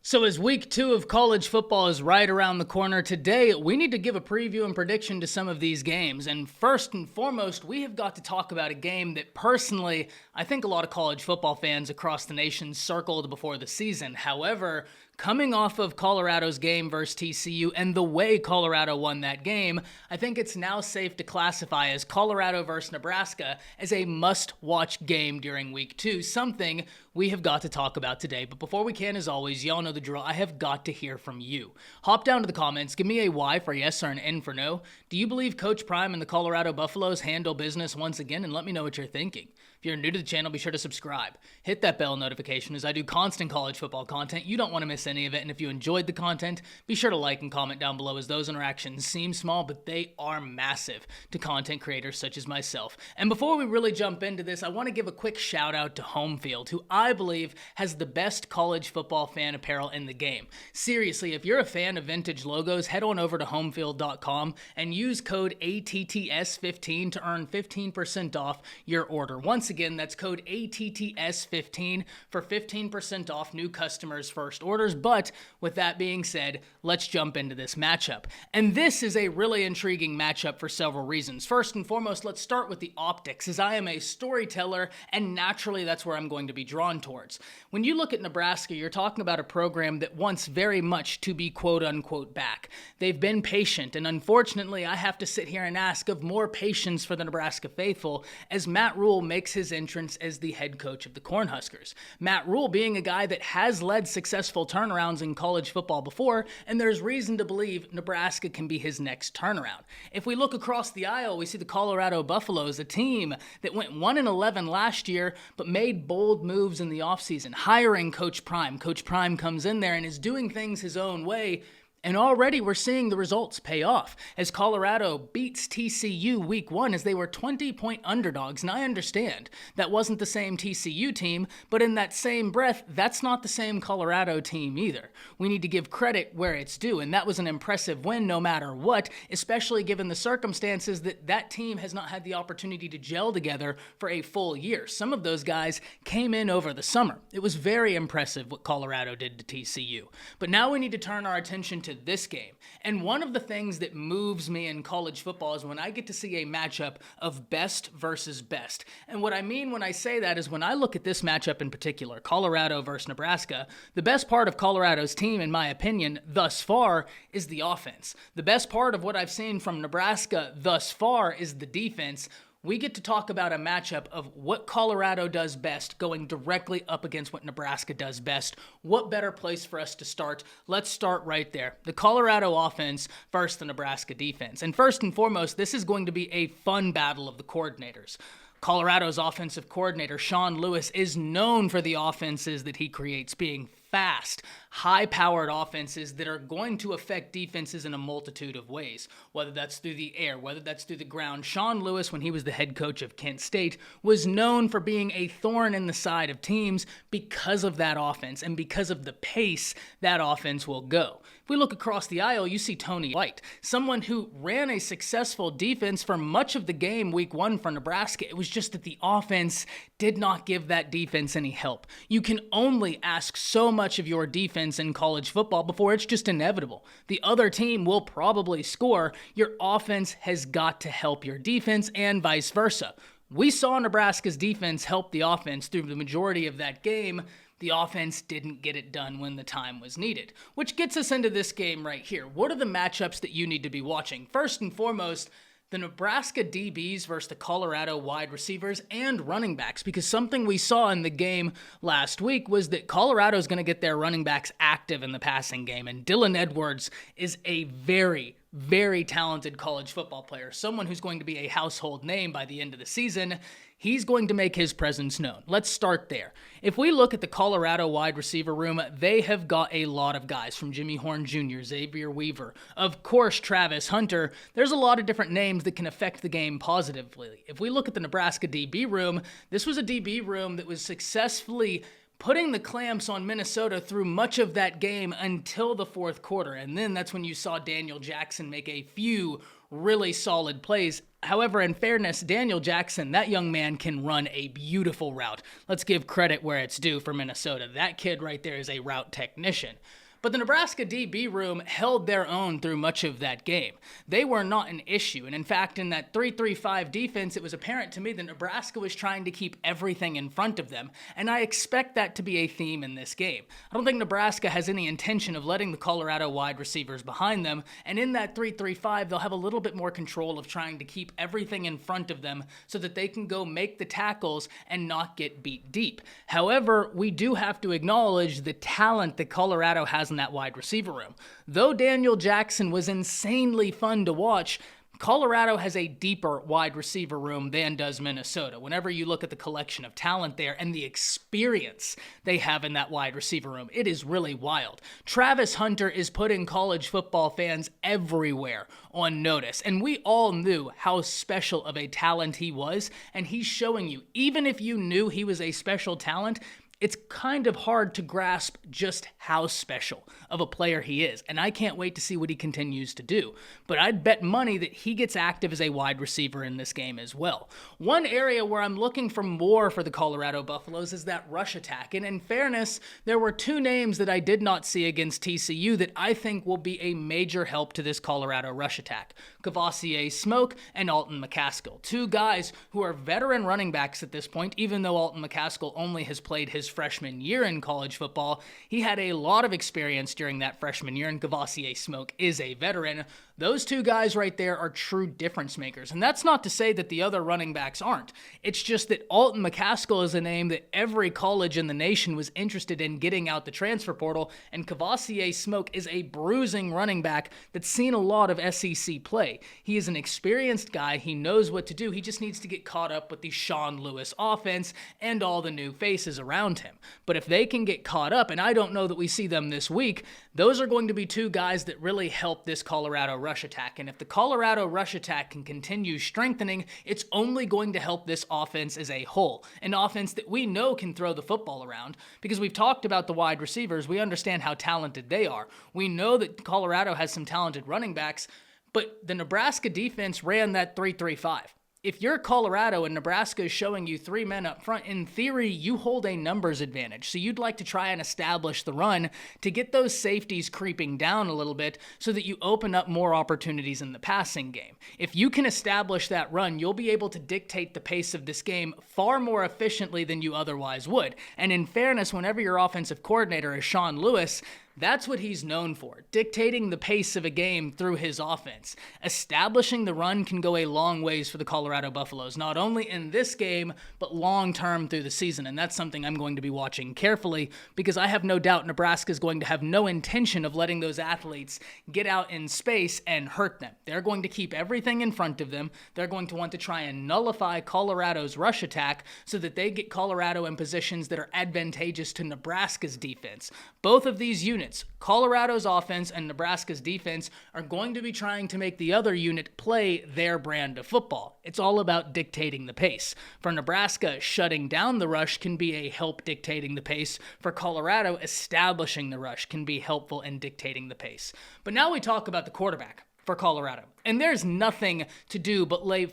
So as week 2 of college football is right around the corner, today we need to give a preview and prediction to some of these games. And first and foremost, we have got to talk about a game that personally, I think a lot of college football fans across the nation circled before the season. However, coming off of Colorado's game versus TCU and the way Colorado won that game, I think it's now safe to classify as Colorado versus Nebraska as a must-watch game during week 2, something we have got to talk about today. But before we can, as always, y'all know the drill. I have got to hear from you. Hop down to the comments, give me a Y for yes or an N for no. Do you believe Coach Prime and the Colorado Buffaloes handle business once again? And let me know what you're thinking. If you're new to the channel, be sure to subscribe. Hit that bell notification as I do constant college football content. You don't want to miss any of it. And if you enjoyed the content, be sure to like and comment down below, as those interactions seem small, but they are massive to content creators such as myself. And before we really jump into this, I want to give a quick shout out to Homefield, who I believe has the best college football fan apparel in the game. Seriously, if you're a fan of vintage logos, head on over to homefield.com and use code ATTS15 to earn 15% off your order. Once again, that's code ATTS15 for 15% off new customers' first orders. But with that being said, let's jump into this matchup. And this is a really intriguing matchup for several reasons. First and foremost, let's start with the optics, as I am a storyteller, and naturally that's where I'm going to be drawn towards. When you look at Nebraska, you're talking about a program that wants very much to be quote-unquote back. They've been patient, and unfortunately, I have to sit here and ask of more patience for the Nebraska faithful as Matt Rhule makes his entrance as the head coach of the Cornhuskers. Matt Rhule being a guy that has led successful turnarounds in college football before, and there's reason to believe Nebraska can be his next turnaround. If we look across the aisle, we see the Colorado Buffaleos, a team that went 1-11 last year, but made bold moves in the offseason, hiring Coach Prime. Coach Prime comes in there and is doing things his own way, and already we're seeing the results pay off as Colorado beats TCU week 1 as they were 20-point underdogs. And I understand that wasn't the same TCU team, but in that same breath, that's not the same Colorado team either. We need to give credit where it's due, and that was an impressive win no matter what, especially given the circumstances that that team has not had the opportunity to gel together for a full year. Some of those guys came in over the summer. It was very impressive what Colorado did to TCU. But now we need to turn our attention to this game. And one of the things that moves me in college football is when I get to see a matchup of best versus best. And what I mean when I say that is when I look at this matchup in particular, Colorado versus Nebraska, the best part of Colorado's team, in my opinion, thus far, is the offense. The best part of what I've seen from Nebraska thus far is the defense. We get to talk about a matchup of what Colorado does best going directly up against what Nebraska does best. What better place for us to start? Let's start right there. The Colorado offense versus the Nebraska defense. And first and foremost, this is going to be a fun battle of the coordinators. Colorado's offensive coordinator, Sean Lewis, is known for the offenses that he creates being fast, high-powered offenses that are going to affect defenses in a multitude of ways, whether that's through the air, whether that's through the ground. Sean Lewis, when he was the head coach of Kent State, was known for being a thorn in the side of teams because of that offense and because of the pace that offense will go. If we look across the aisle, you see Tony White, someone who ran a successful defense for much of the game week 1 for Nebraska. It was just that the offense did not give that defense any help. You can only ask so much of your defense in college football before it's just inevitable. The other team will probably score. Your offense has got to help your defense and vice versa. We saw Nebraska's defense help the offense through the majority of that game. The offense didn't get it done when the time was needed, which gets us into this game right here. What are the matchups that you need to be watching? First and foremost, the Nebraska DBs versus the Colorado wide receivers and running backs, because something we saw in the game last week was that Colorado is going to get their running backs active in the passing game, and Dylan Edwards is a very, very talented college football player, someone who's going to be a household name by the end of the season. He's going to make his presence known. Let's start there. If we look at the Colorado wide receiver room, they have got a lot of guys, from Jimmy Horn Jr., Xavier Weaver, of course Travis Hunter. There's a lot of different names that can affect the game positively. If we look at the Nebraska DB room, this was a DB room that was successfully putting the clamps on Minnesota through much of that game until the fourth quarter. And then that's when you saw Daniel Jackson make a few really solid plays. However, in fairness, Daniel Jackson, that young man can run a beautiful route. Let's give credit where it's due for Minnesota. That kid right there is a route technician. But the Nebraska DB room held their own through much of that game. They were not an issue. And in fact, in that 3-3-5 defense, it was apparent to me that Nebraska was trying to keep everything in front of them. And I expect that to be a theme in this game. I don't think Nebraska has any intention of letting the Colorado wide receivers behind them. And in that 3-3-5, they'll have a little bit more control of trying to keep everything in front of them so that they can go make the tackles and not get beat deep. However, we do have to acknowledge the talent that Colorado has in that wide receiver room. Though Daniel Jackson was insanely fun to watch, Colorado has a deeper wide receiver room than does Minnesota. Whenever you look at the collection of talent there and the experience they have in that wide receiver room, it is really wild. Travis Hunter is putting college football fans everywhere on notice, and we all knew how special of a talent he was, and he's showing you, even if you knew he was a special talent, it's kind of hard to grasp just how special of a player he is, and I can't wait to see what he continues to do. But I'd bet money that he gets active as a wide receiver in this game as well. One area where I'm looking for more for the Colorado Buffaloes is that rush attack, and in fairness, there were two names that I did not see against TCU that I think will be a major help to this Colorado rush attack. Kavosiey Smoke and Alton McCaskill, two guys who are veteran running backs at this point, even though Alton McCaskill only has played his freshman year in college football. He had a lot of experience during that freshman year, and Kavosiey Smoke is a veteran. Those two guys right there are true difference makers, and that's not to say that the other running backs aren't. It's just that Alton McCaskill is a name that every college in the nation was interested in getting out the transfer portal, and Kavosiey Smoke is a bruising running back that's seen a lot of SEC play. He is an experienced guy. He knows what to do. He just needs to get caught up with the Sean Lewis offense and all the new faces around him. But if they can get caught up, and I don't know that we see them this week, those are going to be two guys that really help this Colorado rush attack. And if the Colorado rush attack can continue strengthening, it's only going to help this offense as a whole. An offense that we know can throw the football around because we've talked about the wide receivers. We understand how talented they are. We know that Colorado has some talented running backs, but the Nebraska defense ran that 3-3-5. If you're Colorado and Nebraska is showing you three men up front, in theory, you hold a numbers advantage. So you'd like to try and establish the run to get those safeties creeping down a little bit so that you open up more opportunities in the passing game. If you can establish that run, you'll be able to dictate the pace of this game far more efficiently than you otherwise would. And in fairness, whenever your offensive coordinator is Sean Lewis, that's what he's known for, dictating the pace of a game through his offense. Establishing the run can go a long ways for the Colorado Buffaloes, not only in this game, but long-term through the season. And that's something I'm going to be watching carefully because I have no doubt Nebraska is going to have no intention of letting those athletes get out in space and hurt them. They're going to keep everything in front of them. They're going to want to try and nullify Colorado's rush attack so that they get Colorado in positions that are advantageous to Nebraska's defense. Both of these units, Colorado's offense and Nebraska's defense, are going to be trying to make the other unit play their brand of football. It's all about dictating the pace. For Nebraska, shutting down the rush can be a help dictating the pace. For Colorado, establishing the rush can be helpful in dictating the pace. But now we talk about the quarterback for Colorado. And there's nothing to do but lay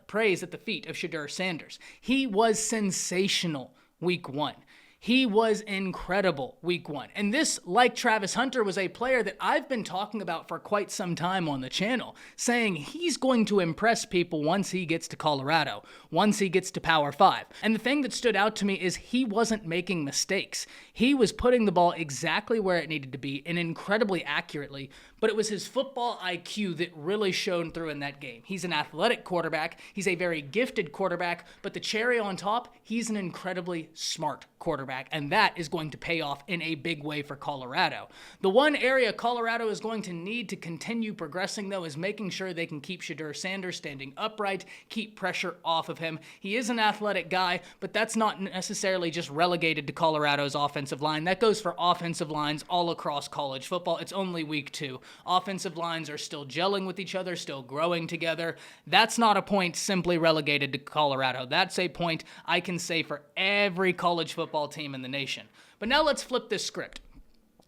praise at the feet of Shedeur Sanders. He was sensational week one. He was incredible week one. And this, like Travis Hunter, was a player that I've been talking about for quite some time on the channel, saying he's going to impress people once he gets to Colorado, once he gets to Power 5. And the thing that stood out to me is he wasn't making mistakes. He was putting the ball exactly where it needed to be and incredibly accurately, but it was his football IQ that really shone through in that game. He's an athletic quarterback. He's a very gifted quarterback, but the cherry on top, he's an incredibly smart quarterback, and that is going to pay off in a big way for Colorado. The one area Colorado is going to need to continue progressing, though, is making sure they can keep Shedeur Sanders standing upright, keep pressure off of him. He is an athletic guy, but that's not necessarily just relegated to Colorado's offensive line. That goes for offensive lines all across college football. It's only week 2. Offensive lines are still gelling with each other, still growing together. That's not a point simply relegated to Colorado. That's a point I can say for every college football team in the nation. But now let's flip this script.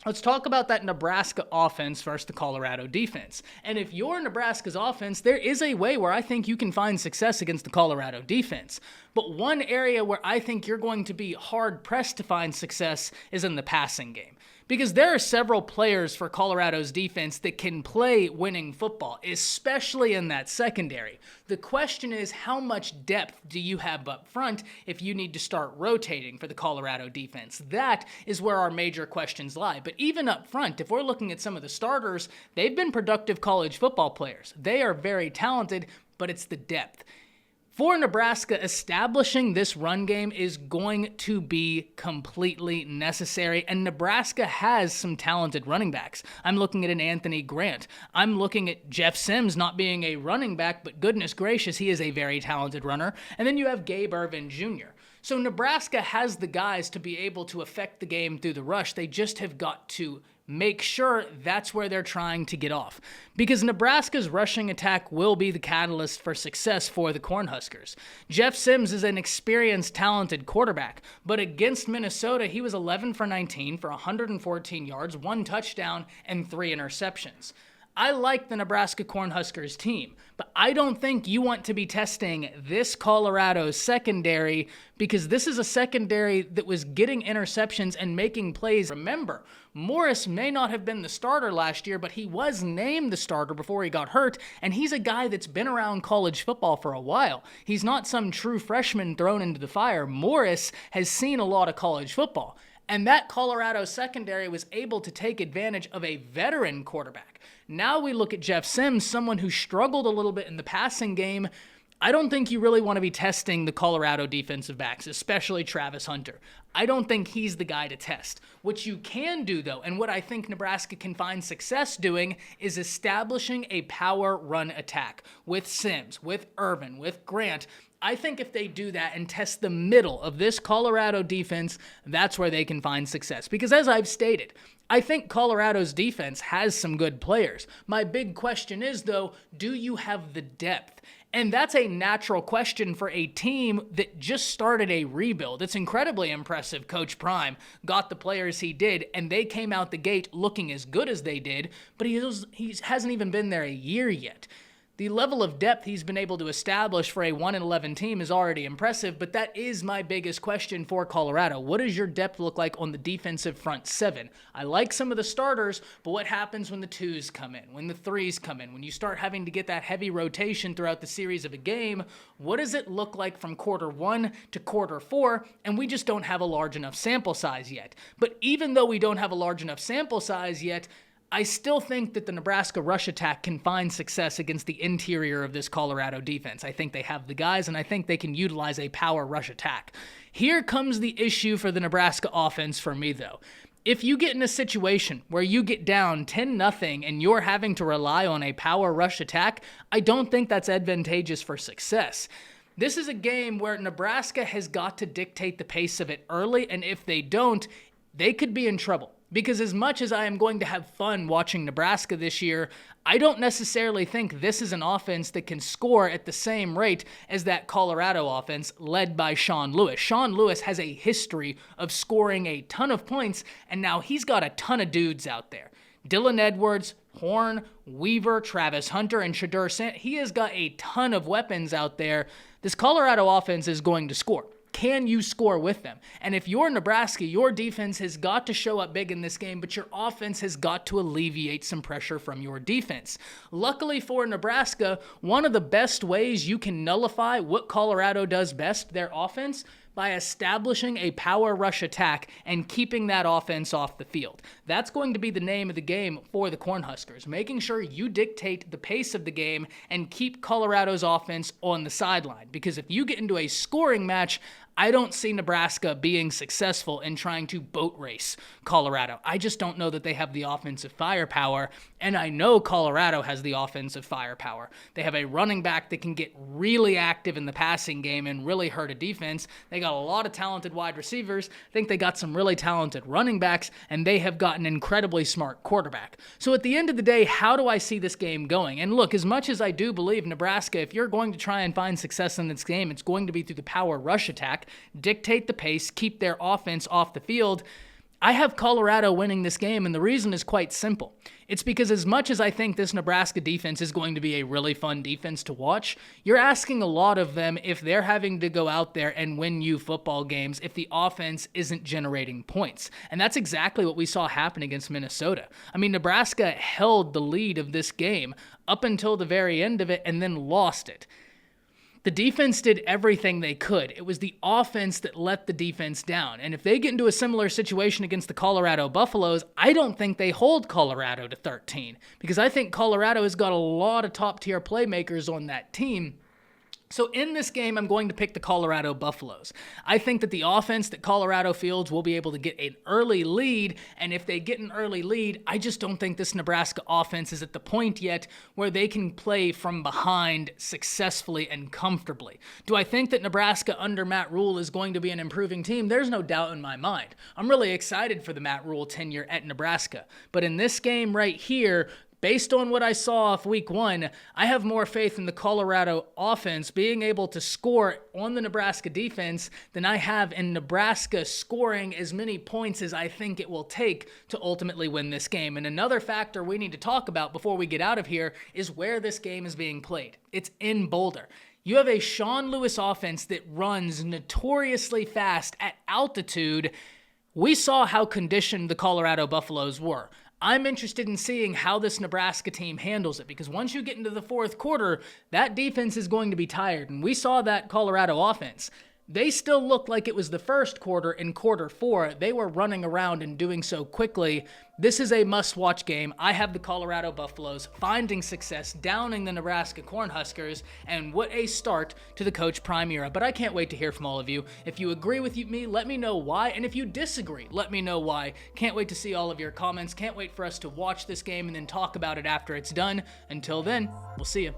Let's talk about that Nebraska offense versus the Colorado defense. And if you're Nebraska's offense, there is a way where I think you can find success against the Colorado defense. But one area where I think you're going to be hard-pressed to find success is in the passing game. Because there are several players for Colorado's defense that can play winning football, especially in that secondary. The question is, how much depth do you have up front if you need to start rotating for the Colorado defense? That is where our major questions lie. But even up front, if we're looking at some of the starters, they've been productive college football players. They are very talented, but it's the depth. For Nebraska, establishing this run game is going to be completely necessary, and Nebraska has some talented running backs. I'm looking at an Anthony Grant. I'm looking at Jeff Sims not being a running back, but goodness gracious, he is a very talented runner. And then you have Gabe Ervin Jr. So Nebraska has the guys to be able to affect the game through the rush. They just have got to make sure that's where they're trying to get off. Because Nebraska's rushing attack will be the catalyst for success for the Cornhuskers. Jeff Sims is an experienced, talented quarterback, but against Minnesota, he was 11 for 19 for 114 yards, 1 touchdown, and 3 interceptions. I like the Nebraska Cornhuskers team, but I don't think you want to be testing this Colorado secondary because this is a secondary that was getting interceptions and making plays. Remember, Morris may not have been the starter last year, but he was named the starter before he got hurt, and he's a guy that's been around college football for a while. He's not some true freshman thrown into the fire. Morris has seen a lot of college football. And that Colorado secondary was able to take advantage of a veteran quarterback. Now we look at Jeff Sims, someone who struggled a little bit in the passing game. I don't think you really want to be testing the Colorado defensive backs, especially Travis Hunter. I don't think he's the guy to test. What you can do, though, and what I think Nebraska can find success doing, is establishing a power run attack with Sims, with Irvin, with Grant. I think if they do that and test the middle of this Colorado defense, that's where they can find success. Because as I've stated, I think Colorado's defense has some good players. My big question is, though, do you have the depth? And that's a natural question for a team that just started a rebuild. It's incredibly impressive. Coach Prime got the players he did, and they came out the gate looking as good as they did, but he hasn't even been there a year yet. The level of depth he's been able to establish for a 1-11 team is already impressive, but that is my biggest question for Colorado. What does your depth look like on the defensive front seven? I like some of the starters, but what happens when the 2s come in, when the 3s come in, when you start having to get that heavy rotation throughout the series of a game? What does it look like from quarter 1 to quarter 4? And we just don't have a large enough sample size yet. But even though we don't have a large enough sample size yet, I still think that the Nebraska rush attack can find success against the interior of this Colorado defense. I think they have the guys, and I think they can utilize a power rush attack. Here comes the issue for the Nebraska offense for me, though. If you get in a situation where you get down 10-0 and you're having to rely on a power rush attack, I don't think that's advantageous for success. This is a game where Nebraska has got to dictate the pace of it early, and if they don't, they could be in trouble. Because as much as I am going to have fun watching Nebraska this year, I don't necessarily think this is an offense that can score at the same rate as that Colorado offense led by Sean Lewis. Sean Lewis has a history of scoring a ton of points, and now he's got a ton of dudes out there. Dylan Edwards, Horn, Weaver, Travis Hunter, and Shadur Sant. He has got a ton of weapons out there. This Colorado offense is going to score. Can you score with them? And if you're Nebraska, your defense has got to show up big in this game, but your offense has got to alleviate some pressure from your defense. Luckily for Nebraska, one of the best ways you can nullify what Colorado does best, their offense, by establishing a power rush attack and keeping that offense off the field. That's going to be the name of the game for the Cornhuskers, making sure you dictate the pace of the game and keep Colorado's offense on the sideline. Because if you get into a scoring match, I don't see Nebraska being successful in trying to boat race Colorado. I just don't know that they have the offensive firepower, and I know Colorado has the offensive firepower. They have a running back that can get really active in the passing game and really hurt a defense. They got a lot of talented wide receivers. I think they got some really talented running backs, and they have got an incredibly smart quarterback. So at the end of the day, how do I see this game going? And look, as much as I do believe Nebraska, if you're going to try and find success in this game, it's going to be through the power rush attack. Dictate the pace, keep their offense off the field. I have Colorado winning this game, and the reason is quite simple. It's because as much as I think this Nebraska defense is going to be a really fun defense to watch, you're asking a lot of them if they're having to go out there and win you football games if the offense isn't generating points. And that's exactly what we saw happen against Minnesota. I mean, Nebraska held the lead of this game up until the very end of it and then lost it. The defense did everything they could. It was the offense that let the defense down. And if they get into a similar situation against the Colorado Buffaloes, I don't think they hold Colorado to 13, because I think Colorado has got a lot of top-tier playmakers on that team. So in this game, I'm going to pick the Colorado Buffaloes. I think that the offense that Colorado fields will be able to get an early lead, and if they get an early lead, I just don't think this Nebraska offense is at the point yet where they can play from behind successfully and comfortably. Do I think that Nebraska under Matt Rhule is going to be an improving team? There's no doubt in my mind. I'm really excited for the Matt Rhule tenure at Nebraska. But in this game right here, based on what I saw off week 1, I have more faith in the Colorado offense being able to score on the Nebraska defense than I have in Nebraska scoring as many points as I think it will take to ultimately win this game. And another factor we need to talk about before we get out of here is where this game is being played. It's in Boulder. You have a Sean Lewis offense that runs notoriously fast at altitude. We saw how conditioned the Colorado Buffaloes were. I'm interested in seeing how this Nebraska team handles it, because once you get into the fourth quarter, that defense is going to be tired. And we saw that Colorado offense. They still looked like it was the first quarter. In quarter 4, they were running around and doing so quickly. This is a must-watch game. I have the Colorado Buffaloes finding success, downing the Nebraska Cornhuskers, and what a start to the Coach Prime era. But I can't wait to hear from all of you. If you agree with me, let me know why, and if you disagree, let me know why. Can't wait to see all of your comments. Can't wait for us to watch this game and then talk about it after it's done. Until then, we'll see you.